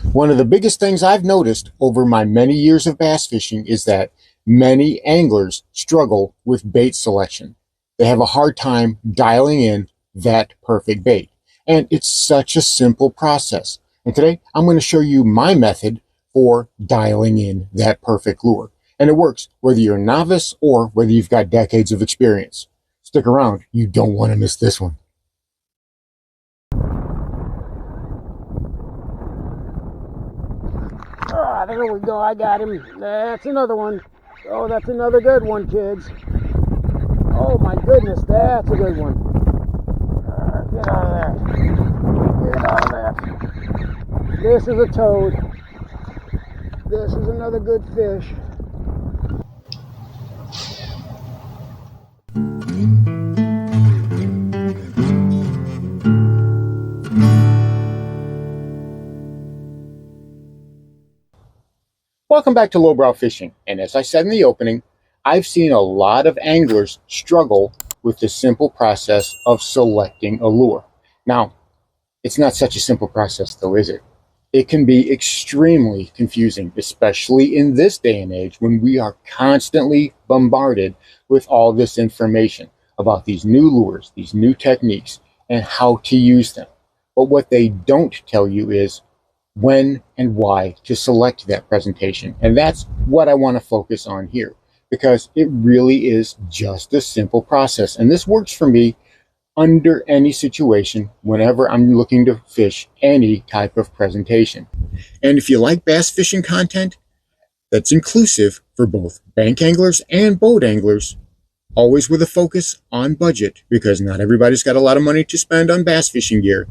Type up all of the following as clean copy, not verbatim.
One of the biggest things I've noticed over my many years of bass fishing is that many anglers struggle with bait selection. They have a hard time dialing in that perfect bait. And it's such a simple process. And today I'm going to show you my method for dialing in that perfect lure. And it works whether you're a novice or whether you've got decades of experience. Stick around. You don't want to miss this one. Ah, there we go. I got him. That's another one. Oh, that's another good one, kids. Oh my goodness, that's a good one. Get out of that. Get out of that. This is a toad. This is another good fish. Welcome back to Lowbrow Fishing, and as I said in the opening, I've seen a lot of anglers struggle with the simple process of selecting a lure. Now, it's not such a simple process though, is it? It can be extremely confusing, especially in this day and age when we are constantly bombarded with all this information about these new lures, these new techniques, and how to use them. But what they don't tell you is when and why to select that presentation. And that's what I want to focus on here, because it really is just a simple process. And this works for me under any situation whenever I'm looking to fish any type of presentation. And if you like bass fishing content that's inclusive for both bank anglers and boat anglers, always with a focus on budget, because not everybody's got a lot of money to spend on bass fishing gear,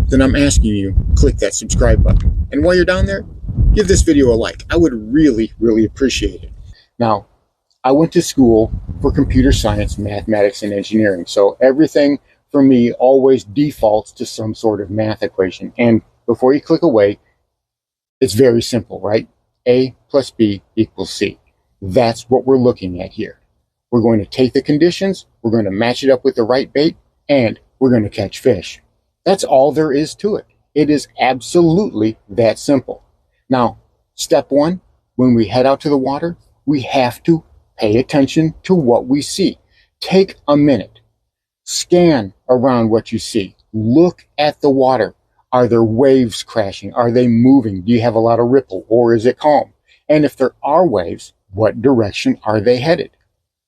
then I'm asking you, click that subscribe button. And while you're down there, give this video a like. I would really, really appreciate it. Now, I went to school for computer science, mathematics, and engineering. So everything for me always defaults to some sort of math equation. And before you click away, it's very simple, right? A plus B equals C. That's what we're looking at here. We're going to take the conditions, we're going to match it up with the right bait, and we're going to catch fish. That's all there is to it. It is absolutely that simple. Now, step one, when we head out to the water, we have to pay attention to what we see. Take a minute. Scan around what you see. Look at the water. Are there waves crashing? Are they moving? Do you have a lot of ripple, or is it calm? And if there are waves, what direction are they headed?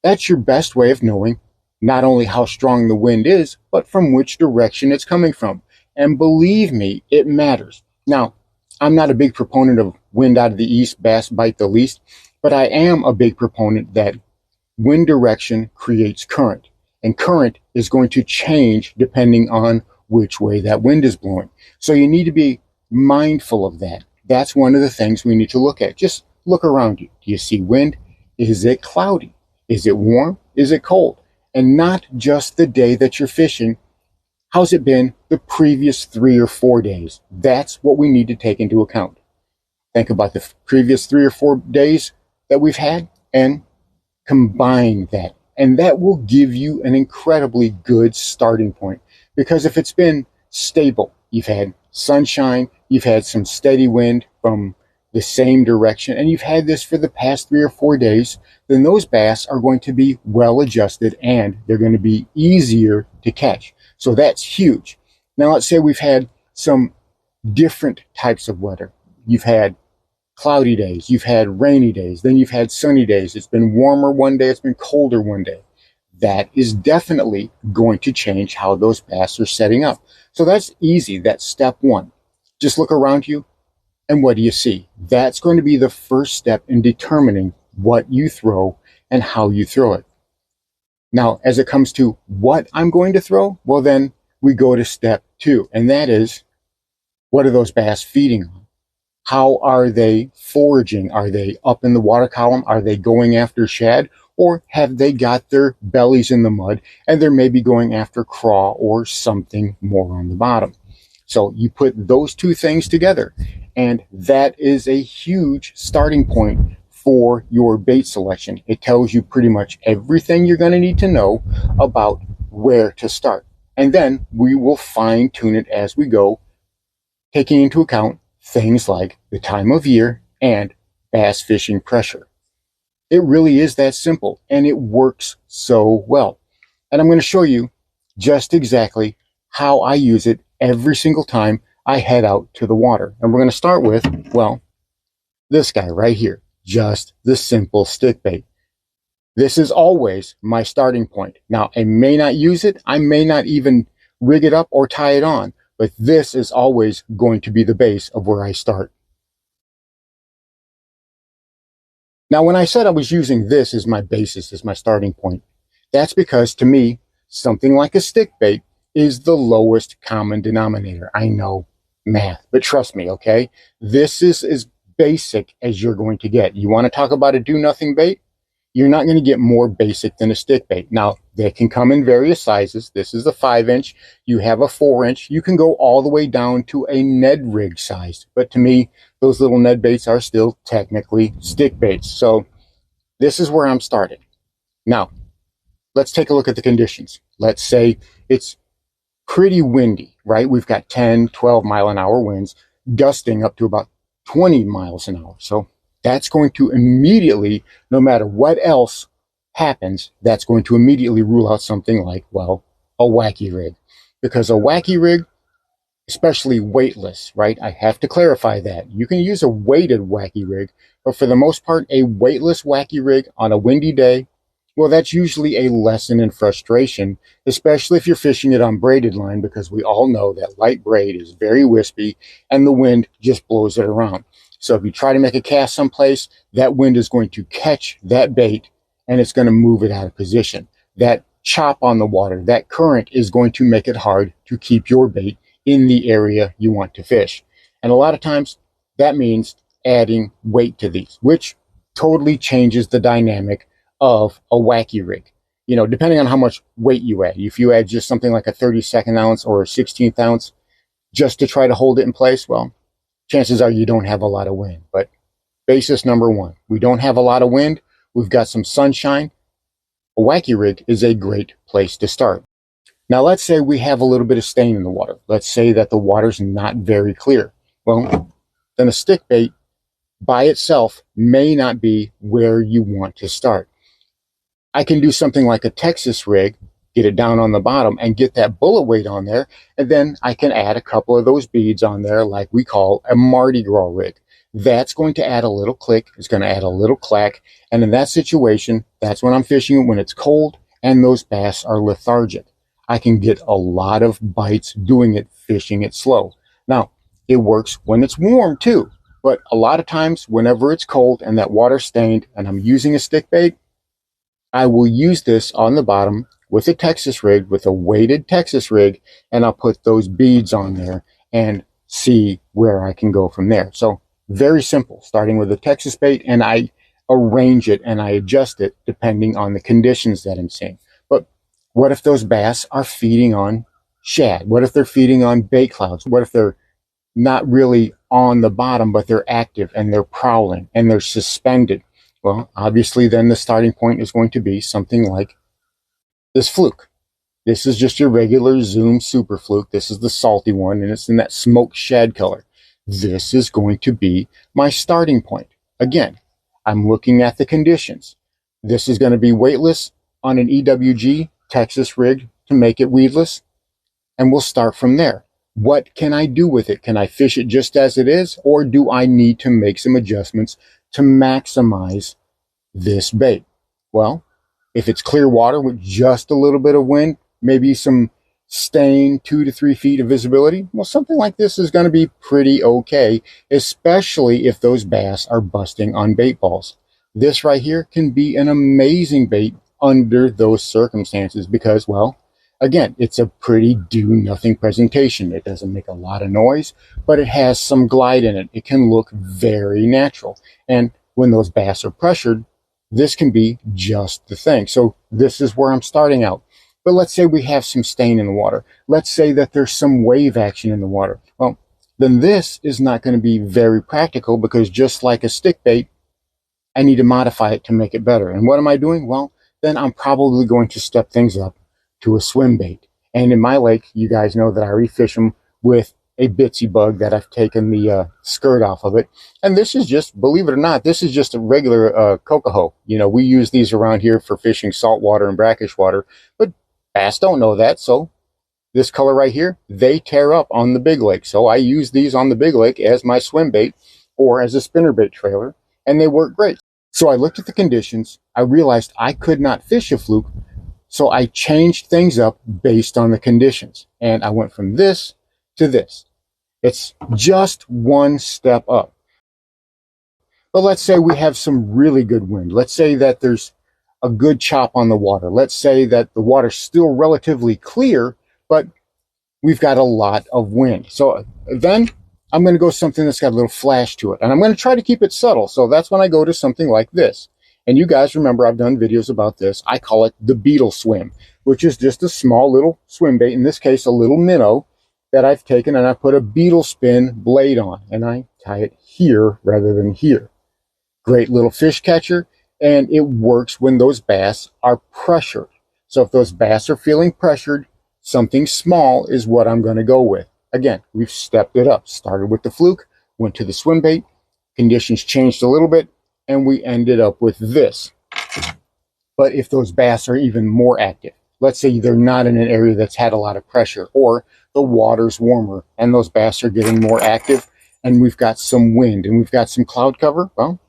That's your best way of knowing not only how strong the wind is, but from which direction it's coming from. And believe me, it matters. Now, I'm not a big proponent of wind out of the east, bass bite the least, but I am a big proponent that wind direction creates current. And current is going to change depending on which way that wind is blowing. So you need to be mindful of that. That's one of the things we need to look at. Just look around you. Do you see wind? Is it cloudy? Is it warm? Is it cold? And not just the day that you're fishing. How's it been the previous 3 or 4 days? That's what we need to take into account. Think about the previous 3 or 4 days that we've had and combine that. And that will give you an incredibly good starting point. Because if it's been stable, you've had sunshine, you've had some steady wind from the same direction, and you've had this for the past 3 or 4 days, then those bass are going to be well adjusted and they're going to be easier to catch. So that's huge. Now let's say we've had some different types of weather. You've had cloudy days, you've had rainy days, then you've had sunny days. It's been warmer one day, it's been colder one day. That is definitely going to change how those bass are setting up. So that's easy. That's step one. Just look around you. And what do you see? That's going to be the first step in determining what you throw and how you throw it. Now, as it comes to what I'm going to throw, well, then we go to step two, and that is, what are those bass feeding on? How are they foraging? Are they up in the water column? Are they going after shad? Or have they got their bellies in the mud and they're maybe going after craw or something more on the bottom? So you put those two things together, and that is a huge starting point for your bait selection. It tells you pretty much everything you're going to need to know about where to start. And then we will fine tune it as we go, taking into account things like the time of year and bass fishing pressure. It really is that simple, and it works so well. And I'm going to show you just exactly how I use it every single time I head out to the water. And we're going to start with, well, this guy right here, just the simple stick bait. This is always my starting point. Now, I may not use it. I may not even rig it up or tie it on, but this is always going to be the base of where I start. Now, when I said I was using this as my basis, as my starting point, that's because to me, something like a stick bait is the lowest common denominator. I know math, but trust me, okay? This is as basic as you're going to get. You want to talk about a do-nothing bait? You're not going to get more basic than a stick bait. Now, they can come in various sizes. This is a 5-inch. You have a 4-inch. You can go all the way down to a Ned rig size. But to me, those little Ned baits are still technically stick baits. So this is where I'm starting. Now, let's take a look at the conditions. Let's say it's pretty windy, right? We've got 10, 12 mile an hour winds, gusting up to about 20 miles an hour. So that's going to immediately, no matter what else happens, that's going to immediately rule out something like, well, a wacky rig. Because a wacky rig, especially weightless, right? I have to clarify that. You can use a weighted wacky rig, but for the most part, a weightless wacky rig on a windy day, well, that's usually a lesson in frustration, especially if you're fishing it on braided line, because we all know that light braid is very wispy and the wind just blows it around. So if you try to make a cast someplace, that wind is going to catch that bait and it's going to move it out of position. That chop on the water, that current is going to make it hard to keep your bait in the area you want to fish. And a lot of times that means adding weight to these, which totally changes the dynamic of a wacky rig. You know, depending on how much weight you add. If you add just something like a 32nd ounce or a 16th ounce just to try to hold it in place, well, chances are you don't have a lot of wind. But basis number one, we don't have a lot of wind. We've got some sunshine. A wacky rig is a great place to start. Now, let's say we have a little bit of stain in the water. Let's say that the water's not very clear. Well, then a stick bait by itself may not be where you want to start. I can do something like a Texas rig, get it down on the bottom and get that bullet weight on there. And then I can add a couple of those beads on there like we call a Mardi Gras rig. That's going to add a little click. It's going to add a little clack. And in that situation, that's when I'm fishing when it's cold and those bass are lethargic. I can get a lot of bites doing it, fishing it slow. Now, it works when it's warm too. But a lot of times, whenever it's cold and that water's stained and I'm using a stick bait, I will use this on the bottom with a Texas rig, with a weighted Texas rig, and I'll put those beads on there and see where I can go from there. So very simple, starting with a Texas bait, and I arrange it and I adjust it depending on the conditions that I'm seeing. But what if those bass are feeding on shad? What if they're feeding on bait clouds? What if they're not really on the bottom, but they're active and they're prowling and they're suspended? Well, obviously then the starting point is going to be something like this fluke. This is just your regular Zoom Super Fluke. This is the salty one, and it's in that smoked shad color. This is going to be my starting point. Again, I'm looking at the conditions. This is going to be weightless on an EWG Texas rig to make it weedless, and we'll start from there. What can I do with it? Can I fish it just as it is, or do I need to make some adjustments to maximize this bait? Well, if it's clear water with just a little bit of wind, maybe some stain, 2 to 3 feet of visibility, well, something like this is going to be pretty okay, especially if those bass are busting on bait balls. This right here can be an amazing bait under those circumstances because, well, again, it's a pretty do-nothing presentation. It doesn't make a lot of noise, but it has some glide in it. It can look very natural. And when those bass are pressured, this can be just the thing. So this is where I'm starting out. But let's say we have some stain in the water. Let's say that there's some wave action in the water. Well, then this is not going to be very practical because just like a stick bait, I need to modify it to make it better. And what am I doing? Well, then I'm probably going to step things up to a swim bait. And in my lake, you guys know that I already fish them with a bitsy bug that I've taken the skirt off of it. And this is just, believe it or not, this is just a regular cocoa. You know, we use these around here for fishing saltwater and brackish water, but bass don't know that. So this color right here, they tear up on the big lake. So I use these on the big lake as my swim bait or as a spinnerbait trailer, and they work great. So I looked at the conditions. I realized I could not fish a fluke. So I changed things up based on the conditions. And I went from this to this. It's just one step up. But let's say we have some really good wind. Let's say that there's a good chop on the water. Let's say that the water's still relatively clear, but we've got a lot of wind. So then I'm going to go something that's got a little flash to it. And I'm going to try to keep it subtle. So that's when I go to something like this. And you guys remember I've done videos about this. I call it the beetle swim, which is just a small little swim bait. In this case, a little minnow that I've taken and I put a beetle spin blade on. And I tie it here rather than here. Great little fish catcher. And it works when those bass are pressured. So if those bass are feeling pressured, something small is what I'm going to go with. Again, we've stepped it up. Started with the fluke, went to the swim bait, conditions changed a little bit, and we ended up with this. But if those bass are even more active, let's say they're not in an area that's had a lot of pressure, or the water's warmer and those bass are getting more active, and we've got some wind and we've got some cloud cover, well,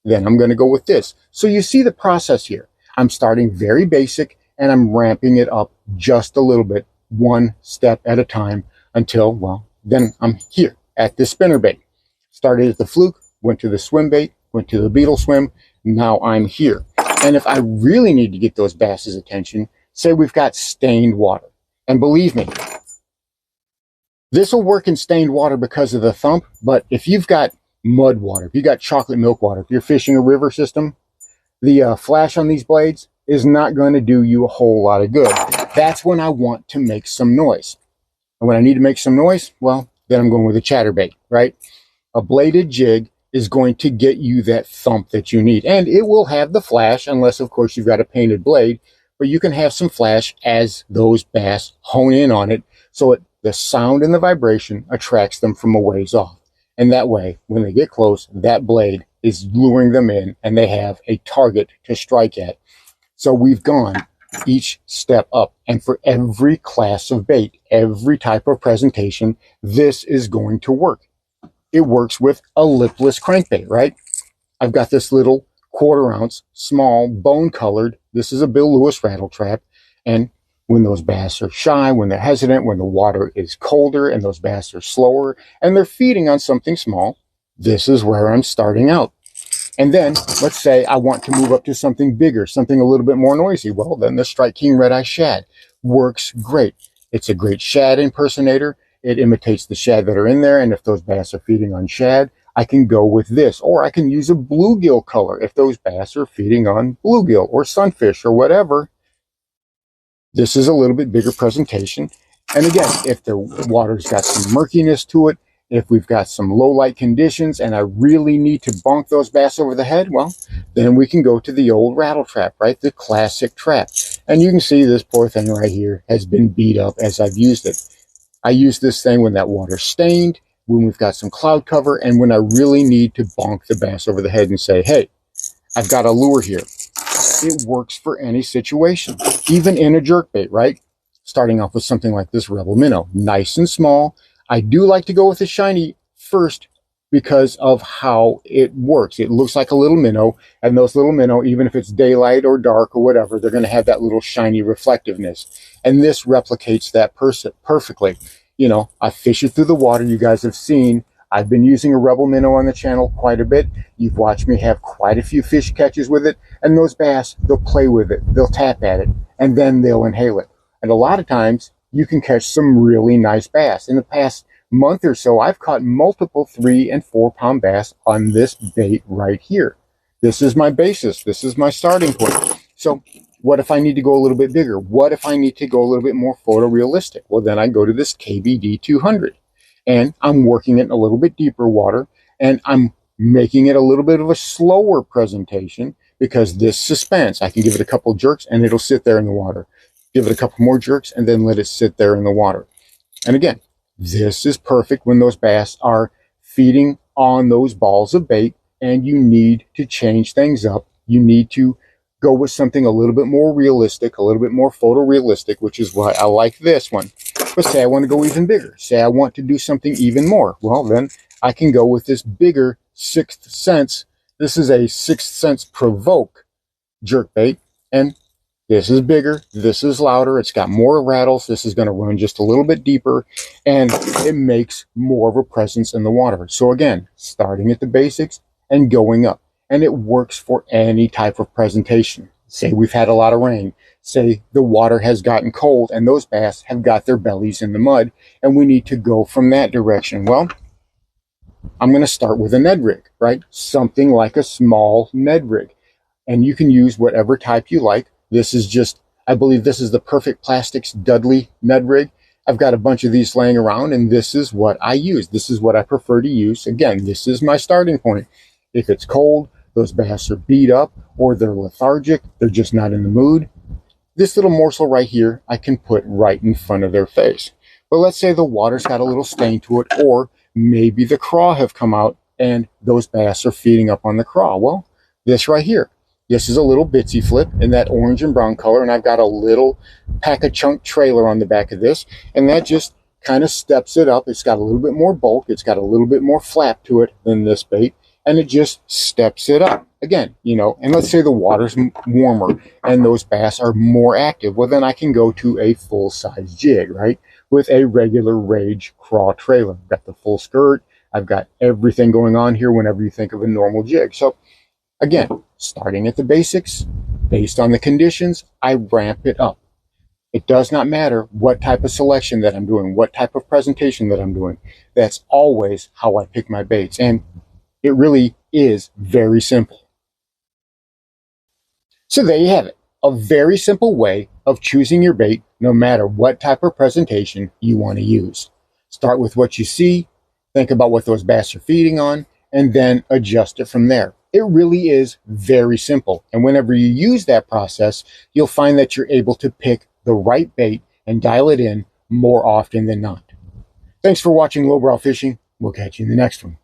then I'm going to go with this. So you see the process here. I'm starting very basic and I'm ramping it up just a little bit, one step at a time, until, well, then I'm here at the spinnerbait. Started at the fluke, went to the swim bait, went to the beetle swim. Now I'm here. And if I really need to get those bass's attention, say we've got stained water. And believe me, this will work in stained water because of the thump. But if you've got mud water, if you've got chocolate milk water, if you're fishing a river system, the flash on these blades is not going to do you a whole lot of good. That's when I want to make some noise. And when I need to make some noise, well, then I'm going with a chatterbait, right? A bladed jig is going to get you that thump that you need. And it will have the flash, unless, of course, you've got a painted blade. But you can have some flash as those bass hone in on it. So the sound and the vibration attracts them from a ways off. And that way, when they get close, that blade is luring them in and they have a target to strike at. So we've gone each step up. And for every class of bait, every type of presentation, this is going to work. It works with a lipless crankbait, right? I've got this little 1/4 ounce, small, bone colored. This is a Bill Lewis rattle trap. And when those bass are shy, when they're hesitant, when the water is colder and those bass are slower and they're feeding on something small, this is where I'm starting out. And then let's say I want to move up to something bigger, something a little bit more noisy. Well, then the Strike King Red Eye Shad works great. It's a great shad impersonator. It imitates the shad that are in there. And if those bass are feeding on shad, I can go with this. Or I can use a bluegill color if those bass are feeding on bluegill or sunfish or whatever. This is a little bit bigger presentation. And again, if the water's got some murkiness to it, if we've got some low light conditions and I really need to bonk those bass over the head, well, then we can go to the old rattle trap, right? The classic trap. And you can see this poor thing right here has been beat up as I've used it. I use this thing when that water's stained, when we've got some cloud cover, and when I really need to bonk the bass over the head and say, hey, I've got a lure here. It works for any situation, even in a jerkbait, right? Starting off with something like this Rebel Minnow, nice and small. I do like to go with the shiny first because of how it works. It looks like a little minnow, and those little minnow, even if it's daylight or dark or whatever, they're going to have that little shiny reflectiveness. And this replicates that perfectly. You know, I fish it through the water. You guys have seen I've been using a Rebel Minnow on the channel quite a bit. You've watched me have quite a few fish catches with it, and those bass, they'll play with it, they'll tap at it, and then they'll inhale it. And a lot of times, you can catch some really nice bass. In the past month or so, I've caught multiple 3 and 4 pound bass on this bait right here. This is my basis. This is my starting point. So what if I need to go a little bit bigger? What if I need to go a little bit more photorealistic? Well, then I go to this KVD 200. And I'm working it in a little bit deeper water. And I'm making it a little bit of a slower presentation because this suspense, I can give it a couple jerks and it'll sit there in the water. Give it a couple more jerks and then let it sit there in the water. And again, This is perfect when those bass are feeding on those balls of bait and you need to change things up. You need to go with something a little bit more realistic, a little bit more photorealistic, which is why I like this one. But say I want to go even bigger. Say I want to do something even more. Well, then I can go with this bigger Sixth Sense. This is a Sixth Sense Provoke jerkbait, and this is bigger, this is louder, it's got more rattles, this is going to run just a little bit deeper, and it makes more of a presence in the water. So again, starting at the basics and going up. And it works for any type of presentation. Say we've had a lot of rain. Say the water has gotten cold and those bass have got their bellies in the mud and we need to go from that direction. Well, I'm going to start with a Ned rig, right? Something like a small Ned rig. And you can use whatever type you like. This is just, I believe this is the Perfect Plastics Dudley Ned rig. I've got a bunch of these laying around and this is what I use. This is what I prefer to use. Again, this is my starting point. If it's cold, those bass are beat up or they're lethargic, they're just not in the mood, this little morsel right here, I can put right in front of their face. But let's say the water's got a little stain to it, or maybe the craw have come out and those bass are feeding up on the craw. Well, this right here, this is a little Bitsy Flip in that orange and brown color, and I've got a little pack-a-chunk trailer on the back of this, and that just kind of steps it up. It's got a little bit more bulk, it's got a little bit more flap to it than this bait, and it just steps it up. Again, and let's say the water's warmer and those bass are more active. Well, then I can go to a full-size jig, right? With a regular Rage craw trailer. I've got the full skirt. I've got everything going on here whenever you think of a normal jig. So again, starting at the basics, based on the conditions, I ramp it up. It does not matter what type of selection that I'm doing, what type of presentation that I'm doing. That's always how I pick my baits. And it really is very simple. So there you have it. A very simple way of choosing your bait no matter what type of presentation you want to use. Start with what you see, think about what those bass are feeding on, and then adjust it from there. It really is very simple. And whenever you use that process, you'll find that you're able to pick the right bait and dial it in more often than not. Thanks for watching Lowbrow Fishing. We'll catch you in the next one.